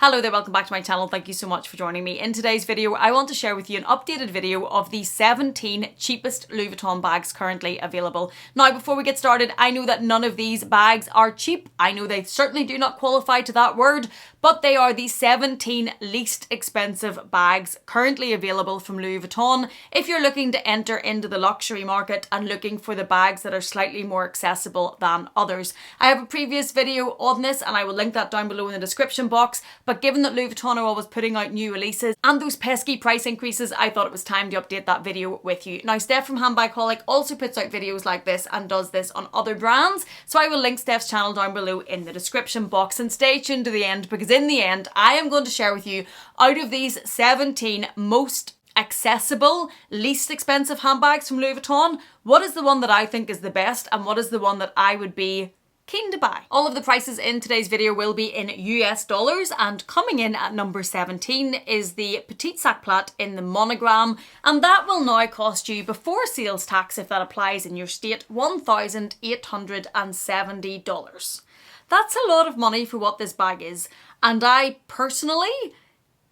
Hello there, welcome back to my channel. Thank you so much for joining me. In today's video, I want to share with you an updated video of the 17 cheapest Louis Vuitton bags currently available. Now, before we get started, I know that none of these bags are cheap. I know they certainly do not qualify to that word, but they are the 17 least expensive bags currently available from Louis Vuitton if you're looking to enter into the luxury market and looking for the bags that are slightly more accessible than others. I have a previous video on this and I will link that down below in the description box. But given that Louis Vuitton are always putting out new releases and those pesky price increases, I thought it was time to update that video with you. Now, Steph from Handbagaholic also puts out videos like this and does this on other brands. So I will link Steph's channel down below in the description box, and stay tuned to the end because in the end, I am going to share with you out of these 17 most accessible, least expensive handbags from Louis Vuitton, what is the one that I think is the best and what is the one that I would be keen to buy. All of the prices in today's video will be in US dollars, and coming in at number 17 is the Petite Sac Plate in the monogram, and that will now cost you, before sales tax if that applies in your state, $1,870. That's a lot of money for what this bag is, and I personally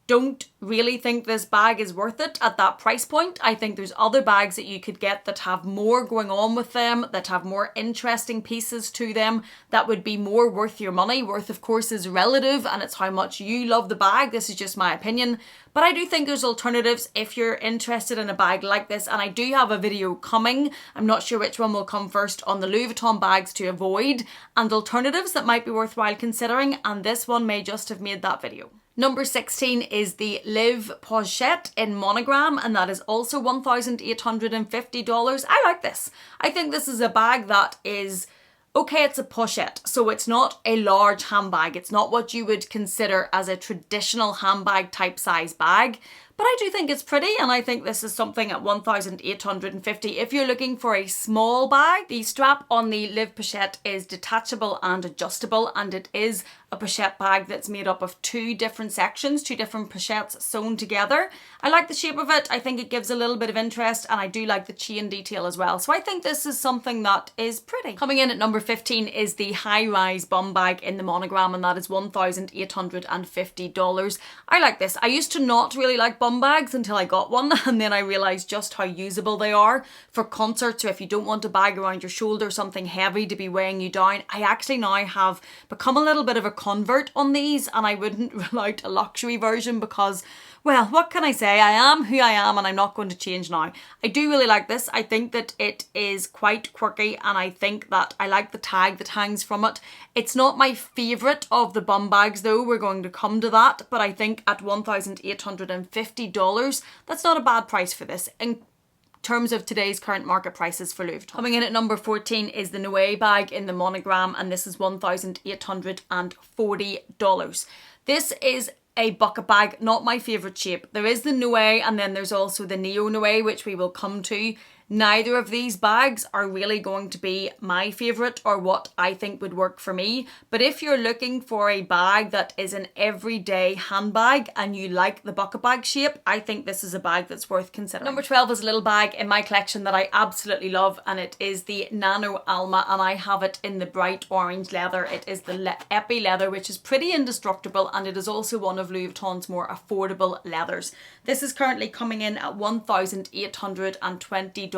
don't really think this bag is worth it at that price point. I think there's other bags that you could get that have more going on with them, that have more interesting pieces to them, that would be more worth your money. Worth, of course, is relative and it's how much you love the bag. This is just my opinion. But I do think there's alternatives if you're interested in a bag like this, and I do have a video coming. I'm not sure which one will come first, on the Louis Vuitton bags to avoid and alternatives that might be worthwhile considering, and this one may just have made that video. Number 16 is the Live Pochette in monogram, and that is also $1,850. I like this. I think this is a bag that is, okay, it's a pochette, so it's not a large handbag. It's not what you would consider as a traditional handbag type size bag, but I do think it's pretty, and I think this is something at $1,850 if you're looking for a small bag. The strap on the Live Pochette is detachable and adjustable, and it is a pochette bag that's made up of two different sections, two different pochettes sewn together. I like the shape of it. I think it gives a little bit of interest, and I do like the chain detail as well. So I think this is something that is pretty. Coming in at number 15 is the High Rise bum bag in the monogram, and that is $1,850. I like this. I used to not really like bum bags until I got one, and then I realised just how usable they are for concerts, or if you don't want a bag around your shoulder, something heavy to be weighing you down. I actually now have become a little bit of a convert on these, and I wouldn't rule out a luxury version because, well, what can I say? I am who I am and I'm not going to change now. I do really like this. I think that it is quite quirky, and I think that I like the tag that hangs from it. It's not my favourite of the bum bags though, we're going to come to that, but I think at $1,850, that's not a bad price for this in terms of today's current market prices for Louis Vuitton. Coming in at number 14 is the Noé bag in the monogram, and this is $1,840. This is a bucket bag, not my favourite shape. There is the Noé and then there's also the Neo Noé, which we will come to. Neither of these bags are really going to be my favourite or what I think would work for me. But if you're looking for a bag that is an everyday handbag and you like the bucket bag shape, I think this is a bag that's worth considering. Number 12 is a little bag in my collection that I absolutely love, and it is the Nano Alma, and I have it in the bright orange leather. It is the Epi leather, which is pretty indestructible, and it is also one of Louis Vuitton's more affordable leathers. This is currently coming in at $1,820.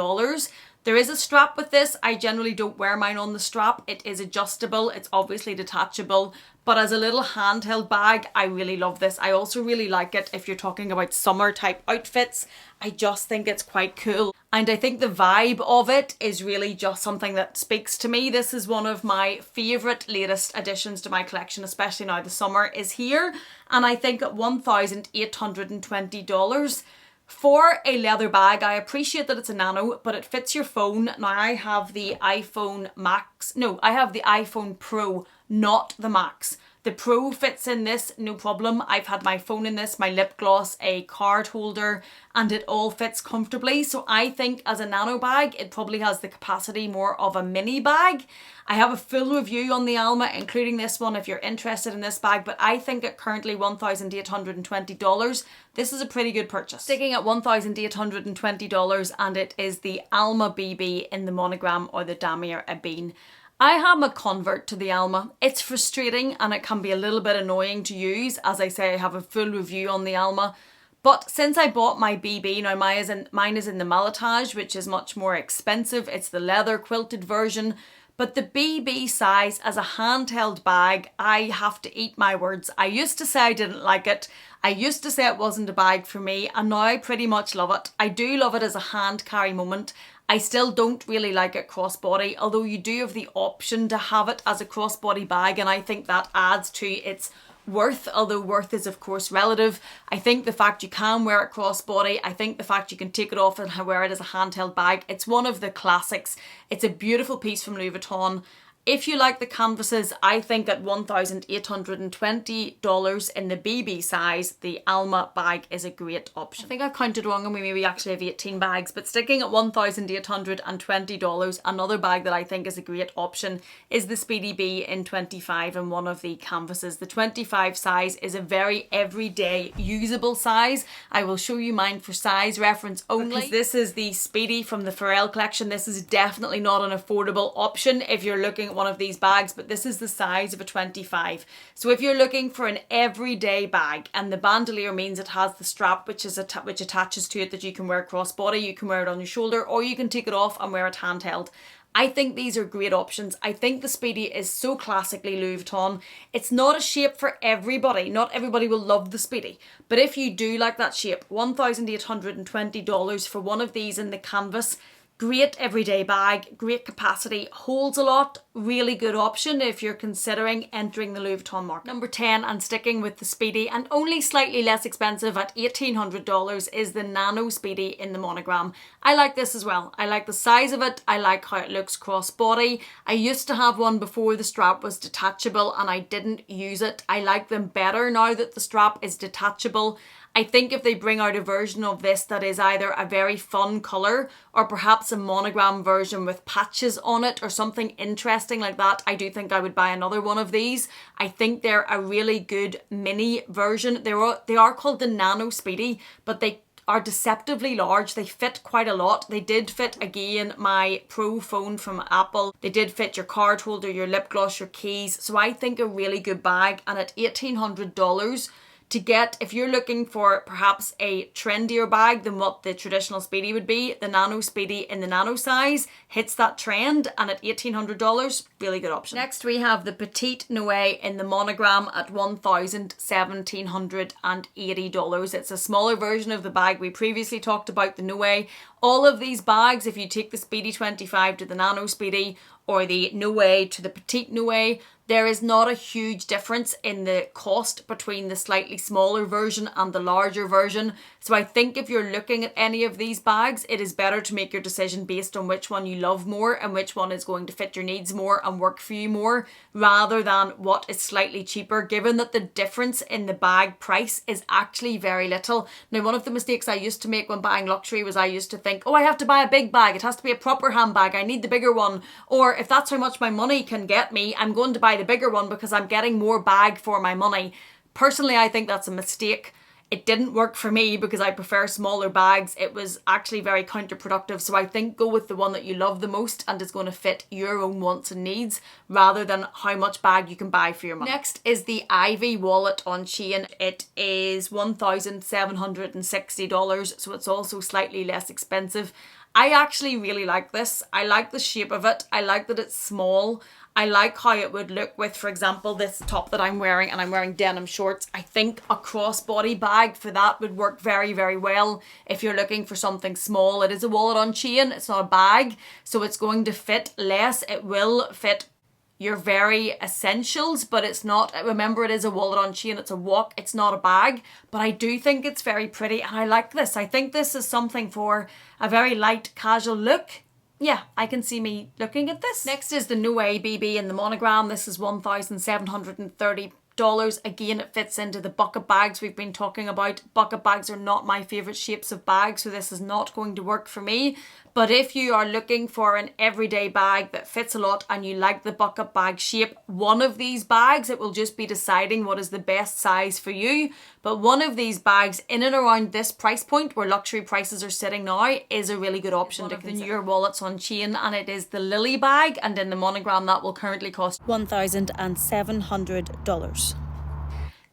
There is a strap with this. I generally don't wear mine on the strap. It is adjustable. It's obviously detachable, but as a little handheld bag, I really love this. I also really like it if you're talking about summer type outfits. I just think it's quite cool. And I think the vibe of it is really just something that speaks to me. This is one of my favourite latest additions to my collection, especially now the summer is here. And I think at $1,820, for a leather bag, I appreciate that it's a nano, but it fits your phone. Now I have the iPhone Max, no, I have the iPhone Pro, not the Max. The Pro fits in this, no problem. I've had my phone in this, my lip gloss, a card holder, and it all fits comfortably. So I think as a nano bag, it probably has the capacity more of a mini bag. I have a full review on the Alma, including this one if you're interested in this bag, but I think at currently $1,820, this is a pretty good purchase. Sticking at $1,820, and it is the Alma BB in the monogram or the Damier Ebene. I am a convert to the Alma. It's frustrating and it can be a little bit annoying to use. As I say, I have a full review on the Alma. But since I bought my BB, now mine is in the Malatage, which is much more expensive. It's the leather quilted version. But the BB size as a handheld bag, I have to eat my words. I used to say I didn't like it. I used to say it wasn't a bag for me, and now I pretty much love it. I do love it as a hand carry moment. I still don't really like it crossbody, although you do have the option to have it as a crossbody bag, and I think that adds to its worth, although worth is of course relative. I think the fact you can wear it crossbody, I think the fact you can take it off and wear it as a handheld bag, it's one of the classics. It's a beautiful piece from Louis Vuitton. If you like the canvases, I think at $1,820 in the BB size, the Alma bag is a great option. I think I've counted wrong and we maybe actually have 18 bags, but sticking at $1,820, another bag that I think is a great option is the Speedy B in 25 in one of the canvases. The 25 size is a very everyday usable size. I will show you mine for size reference only. Because this is the Speedy from the Pharrell collection. This is definitely not an affordable option if you're looking at one of these bags, but this is the size of a 25. So if you're looking for an everyday bag, and the bandolier means it has the strap which attaches to it that you can wear crossbody, you can wear it on your shoulder, or you can take it off and wear it handheld. I think these are great options. I think the Speedy is so classically Louis Vuitton. It's not a shape for everybody. Not everybody will love the Speedy. But if you do like that shape, $1,820 for one of these in the canvas. Great everyday bag, great capacity, holds a lot, really good option if you're considering entering the Louis Vuitton market. Number 10, and sticking with the Speedy, and only slightly less expensive at $1,800, is the Nano Speedy in the monogram. I like this as well. I like the size of it. I like how it looks crossbody. I used to have one before the strap was detachable and I didn't use it. I like them better now that the strap is detachable. I think if they bring out a version of this that is either a very fun colour or perhaps a monogram version with patches on it or something interesting like that, I do think I would buy another one of these. I think they're a really good mini version. They are called the Nano Speedy, but they are deceptively large. They fit quite a lot. They did fit, again, my Pro phone from Apple. They did fit your card holder, your lip gloss, your keys. So I think a really good bag, and at $1,800, to get, if you're looking for perhaps a trendier bag than what the traditional Speedy would be, the Nano Speedy in the nano size hits that trend, and at $1,800, really good option. Next we have the Petite Noe in the monogram at $1,780. It's a smaller version of the bag we previously talked about, the Noe. All of these bags, if you take the Speedy 25 to the Nano Speedy, or the Noe to the Petite Noe, there is not a huge difference in the cost between the slightly smaller version and the larger version. So I think if you're looking at any of these bags, it is better to make your decision based on which one you love more and which one is going to fit your needs more and work for you more, rather than what is slightly cheaper, given that the difference in the bag price is actually very little. Now, one of the mistakes I used to make when buying luxury was I used to think, oh, I have to buy a big bag. It has to be a proper handbag. I need the bigger one. Or if that's how much my money can get me, I'm going to buy the bigger one because I'm getting more bag for my money. Personally, I think that's a mistake. It didn't work for me because I prefer smaller bags. It was actually very counterproductive. So I think go with the one that you love the most and is going to fit your own wants and needs, rather than how much bag you can buy for your money. Next is the Ivy wallet on Shein. It is $1,760, so it's also slightly less expensive. I actually really like this. I like the shape of it. I like that it's small. I like how it would look with, for example, this top that I'm wearing, and I'm wearing denim shorts. I think a crossbody bag for that would work very, very well if you're looking for something small. It is a wallet on chain. It's not a bag, so it's going to fit less. It will fit your very essentials, but it's not, remember, it is a wallet on chain. It's a walk. It's not a bag, but I do think it's very pretty and I like this. I think this is something for a very light casual look. Yeah, I can see me looking at this. Next is the Noe BB in the monogram. This is $1,730. Again, it fits into the bucket bags we've been talking about. Bucket bags are not my favourite shapes of bags, so this is not going to work for me. But if you are looking for an everyday bag that fits a lot and you like the bucket bag shape, one of these bags, it will just be deciding what is the best size for you. But one of these bags in and around this price point where luxury prices are sitting now is a really good option to consider. The newer wallets on chain, and it is the Lily bag, and in the monogram that will currently cost $1,700.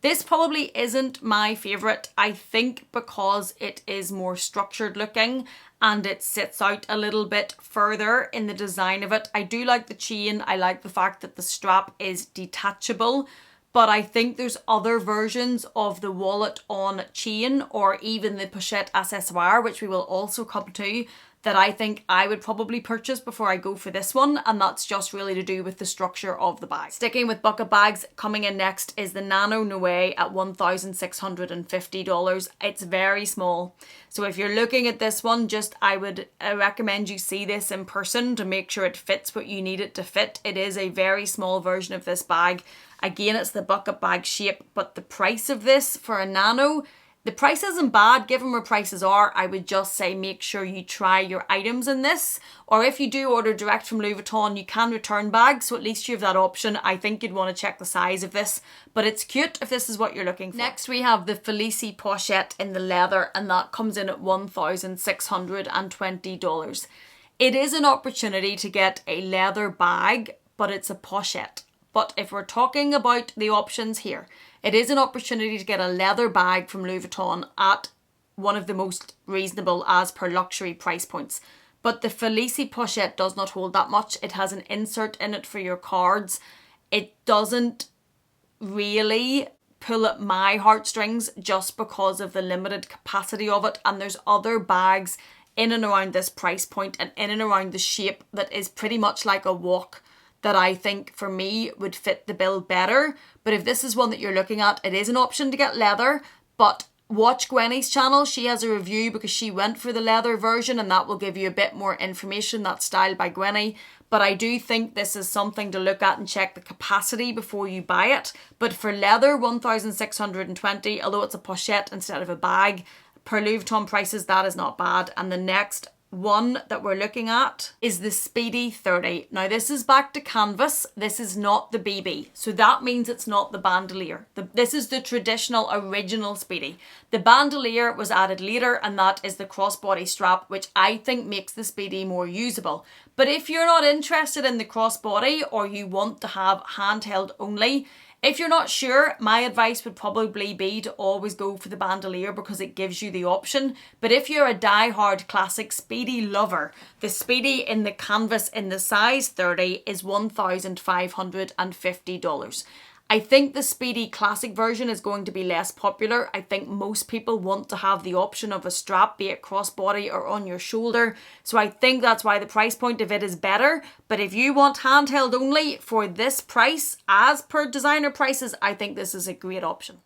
This probably isn't my favourite, I think, because it is more structured looking and it sits out a little bit further in the design of it. I do like the chain, I like the fact that the strap is detachable, but I think there's other versions of the wallet on chain, or even the Pochette Accessoire, which we will also come to, that I think I would probably purchase before I go for this one, and that's just really to do with the structure of the bag. Sticking with bucket bags, coming in next is the Nano Noe at $1,650. It's very small. So if you're looking at this one, I would recommend you see this in person to make sure it fits what you need it to fit. It is a very small version of this bag. Again, it's the bucket bag shape, but the price of this for a Nano, the price isn't bad given where prices are. I would just say make sure you try your items in this. Or if you do order direct from Louis Vuitton, you can return bags, so at least you have that option. I think you'd want to check the size of this, but it's cute if this is what you're looking for. Next we have the Felici Pochette in the leather, and that comes in at $1,620. It is an opportunity to get a leather bag, but it's a pochette. But if we're talking about the options here, it is an opportunity to get a leather bag from Louis Vuitton at one of the most reasonable as per luxury price points. But the Felici Pochette does not hold that much. It has an insert in it for your cards. It doesn't really pull at my heartstrings just because of the limited capacity of it. And there's other bags in and around this price point and in and around the shape that is pretty much like a walk that I think for me would fit the bill better. But if this is one that you're looking at, it is an option to get leather, but watch Gwenny's channel. She has a review because she went for the leather version, and that will give you a bit more information. That's styled by Gwenny. But I do think this is something to look at and check the capacity before you buy it. But for leather, $1,620, although it's a pochette instead of a bag, per Louis Vuitton prices, that is not bad. And the next one that we're looking at is the Speedy 30. Now this is back to canvas. This is not the BB. So that means it's not the bandolier. This is the traditional original Speedy. The bandolier was added later, and that is the crossbody strap, which I think makes the Speedy more usable. But if you're not interested in the crossbody, or you want to have handheld only, if you're not sure, my advice would probably be to always go for the bandolier because it gives you the option. But if you're a die-hard classic Speedy lover, the Speedy in the canvas in the size 30 is $1,550. I think the Speedy classic version is going to be less popular. I think most people want to have the option of a strap, be it crossbody or on your shoulder. So I think that's why the price point of it is better. But if you want handheld only for this price, as per designer prices, I think this is a great option.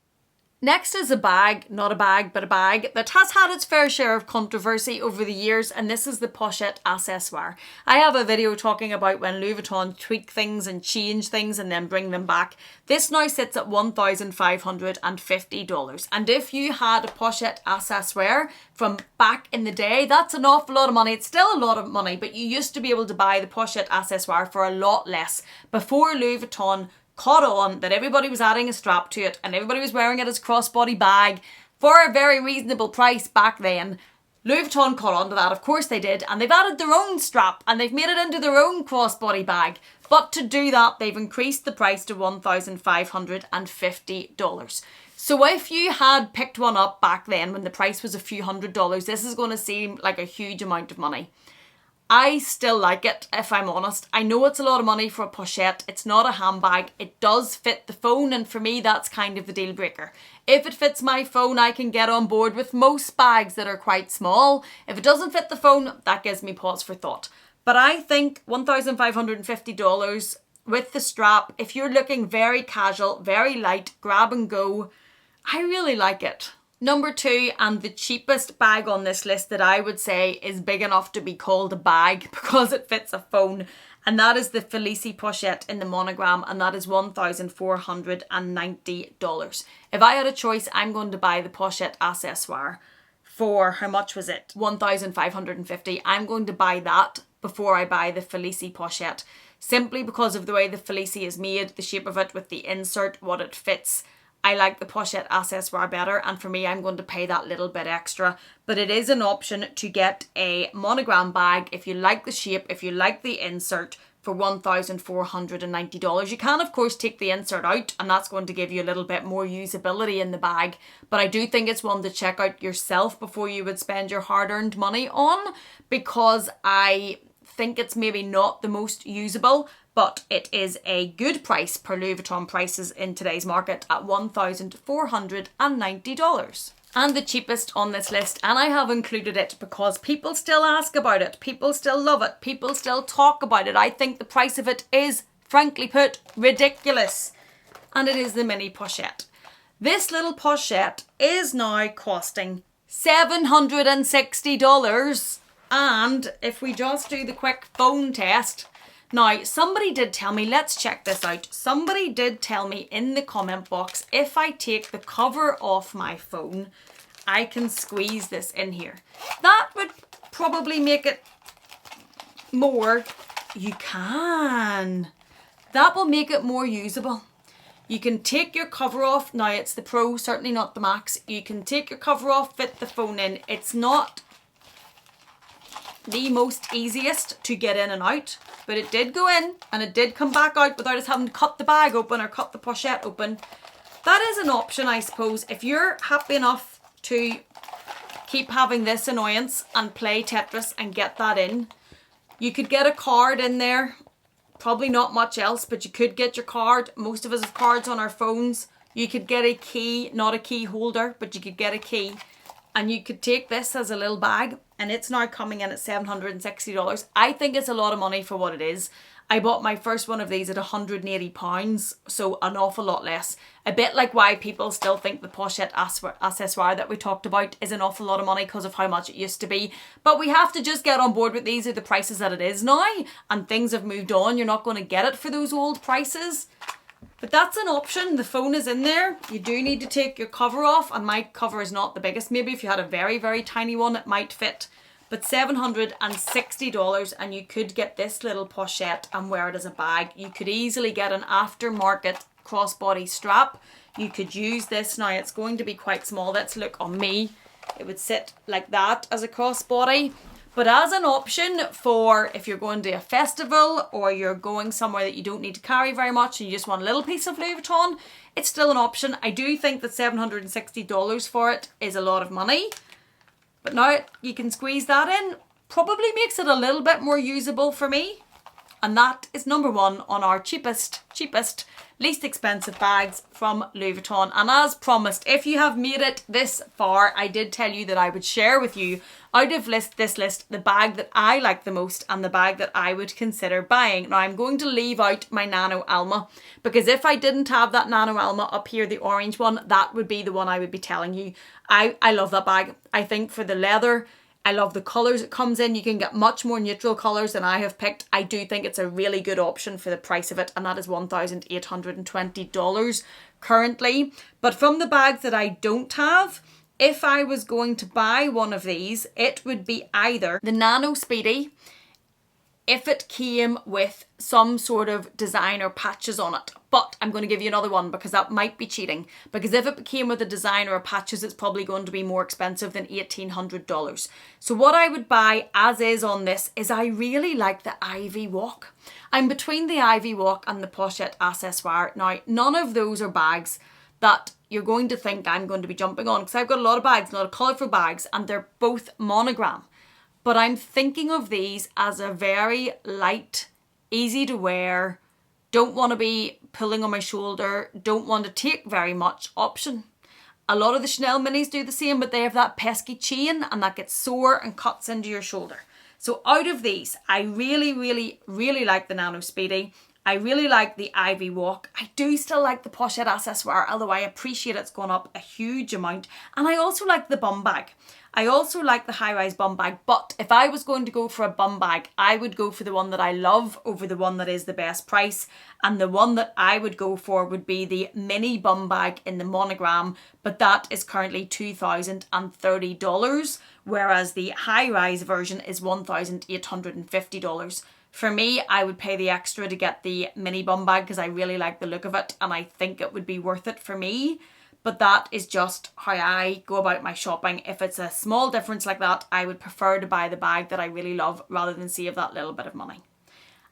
Next is a bag, not a bag, but a bag that has had its fair share of controversy over the years, and this is the Pochette Accessoire. I have a video talking about when Louis Vuitton tweak things and change things and then bring them back. This now sits at $1,550. And if you had a Pochette Accessoire from back in the day, that's an awful lot of money. It's still a lot of money, but you used to be able to buy the Pochette Accessoire for a lot less before Louis Vuitton caught on that everybody was adding a strap to it and everybody was wearing it as a crossbody bag for a very reasonable price back then. Louis Vuitton caught on to that, of course they did, and they've added their own strap and they've made it into their own crossbody bag. But to do that, they've increased the price to $1,550. So if you had picked one up back then when the price was a few $100s, this is going to seem like a huge amount of money. I still like it, if I'm honest. I know it's a lot of money for a pochette. It's not a handbag. It does fit the phone, and for me, that's kind of the deal breaker. If it fits my phone, I can get on board with most bags that are quite small. If it doesn't fit the phone, that gives me pause for thought. But I think $1,550 with the strap, if you're looking very casual, very light, grab and go, I really like it. Number 2, and the cheapest bag on this list that I would say is big enough to be called a bag because it fits a phone, And that is the Felici Pochette in the monogram, and that is $1,490. If I had a choice, I'm going to buy the Pochette Accessoire for, how much was it? $1,550. I'm going to buy that before I buy the Felici Pochette, simply because of the way the Felici is made, the shape of it with the insert, what it fits. I like the Pochette Accessoire better, and for me, I'm going to pay that little bit extra. But it is an option to get a monogram bag if you like the shape, if you like the insert, for $1,490. You can, of course, take the insert out, and that's going to give you a little bit more usability in the bag. But I do think it's one to check out yourself before you would spend your hard-earned money on, because I think it's maybe not the most usable, but it is a good price per Louis Vuitton prices in today's market at $1,490. And the cheapest on this list, and I have included it because people still ask about it, people still love it, people still talk about it. I think the price of it is, frankly put, ridiculous. And it is the mini pochette. This little pochette is now costing $760. And if we just do the quick phone test, now somebody did tell me, let's check this out. Somebody did tell me in the comment box, if I take the cover off my phone, I can squeeze this in here. That would probably make it more. You can. That will make it more usable. You can take your cover off. Now it's the Pro, certainly not the Max. You can take your cover off, fit the phone in. It's not the most easiest to get in and out, but it did go in and it did come back out without us having to cut the bag open or cut the pochette open. That is an option, I suppose. If you're happy enough to keep having this annoyance and play Tetris and get that in, you could get a card in there. Probably not much else, but you could get your card. Most of us have cards on our phones. You could get a key, not a key holder, but you could get a key. And you could take this as a little bag, and it's now coming in at $760. I think it's a lot of money for what it is. I bought my first one of these at £180, so an awful lot less. A bit like why people still think the Pochette Accessoire that we talked about is an awful lot of money because of how much it used to be. But we have to just get on board with these are the prices that it is now, and things have moved on. You're not going to get it for those old prices. But that's an option. The phone is in there. You do need to take your cover off, and my cover is not the biggest. Maybe if you had a very, very tiny one, it might fit. But $760, and you could get this little pochette and wear it as a bag. You could easily get an aftermarket crossbody strap. You could use this. Now it's going to be quite small. Let's look on me. It would sit like that as a crossbody. But as an option for if you're going to a festival or you're going somewhere that you don't need to carry very much and you just want a little piece of Louis Vuitton, it's still an option. I do think that $760 for it is a lot of money. But now you can squeeze that in. Probably makes it a little bit more usable for me. And that is number one on our cheapest, least expensive bags from Louis Vuitton. And as promised, if you have made it this far, I did tell you that I would share with you out of this list the bag that I like the most and the bag that I would consider buying. Now I'm going to leave out my Nano Alma, because if I didn't have that Nano Alma up here, the orange one, that would be the one I would be telling you. I love that bag. I think for the leather, I love the colours it comes in. You can get much more neutral colours than I have picked. I do think it's a really good option for the price of it, and that is $1,820 currently. But from the bags that I don't have, if I was going to buy one of these, it would be either the Nano Speedy, if it came with some sort of designer patches on it. But I'm going to give you another one because that might be cheating. Because if it came with a designer or patches, it's probably going to be more expensive than $1,800. So what I would buy as is on this is I really like the Ivy Walk. I'm between the Ivy Walk and the Pochette Accessoire. Now, none of those are bags that you're going to think I'm going to be jumping on, because I've got a lot of bags, a lot of colourful bags, and they're both monogram. But I'm thinking of these as a very light, easy to wear, don't want to be pulling on my shoulder, don't want to take very much option. A lot of the Chanel minis do the same, but they have that pesky chain and that gets sore and cuts into your shoulder. So out of these, I really, really, really like the Nano Speedy. I really like the Ivy Walk. I do still like the Pochette Accessoires, although I appreciate it's gone up a huge amount. And I also like the bum bag. I also like the high-rise bum bag, but if I was going to go for a bum bag, I would go for the one that I love over the one that is the best price. And the one that I would go for would be the mini bum bag in the monogram, but that is currently $2,030, whereas the high-rise version is $1,850. For me, I would pay the extra to get the mini bum bag because I really like the look of it and I think it would be worth it for me. But that is just how I go about my shopping. If it's a small difference like that, I would prefer to buy the bag that I really love rather than save that little bit of money.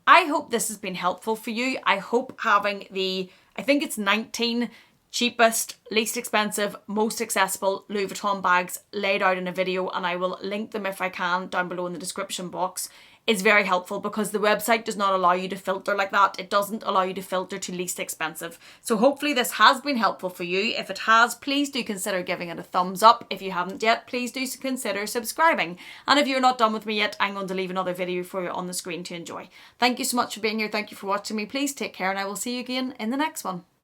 I hope this has been helpful for you. I hope having the, I think it's 19 cheapest, least expensive, most accessible Louis Vuitton bags laid out in a video, and I will link them if I can down below in the description box, is very helpful because the website does not allow you to filter like that. It doesn't allow you to filter to least expensive. So hopefully this has been helpful for you. If it has, please do consider giving it a thumbs up. If you haven't yet, please do consider subscribing. And if you're not done with me yet, I'm going to leave another video for you on the screen to enjoy. Thank you so much for being here. Thank you for watching me. Please take care and I will see you again in the next one.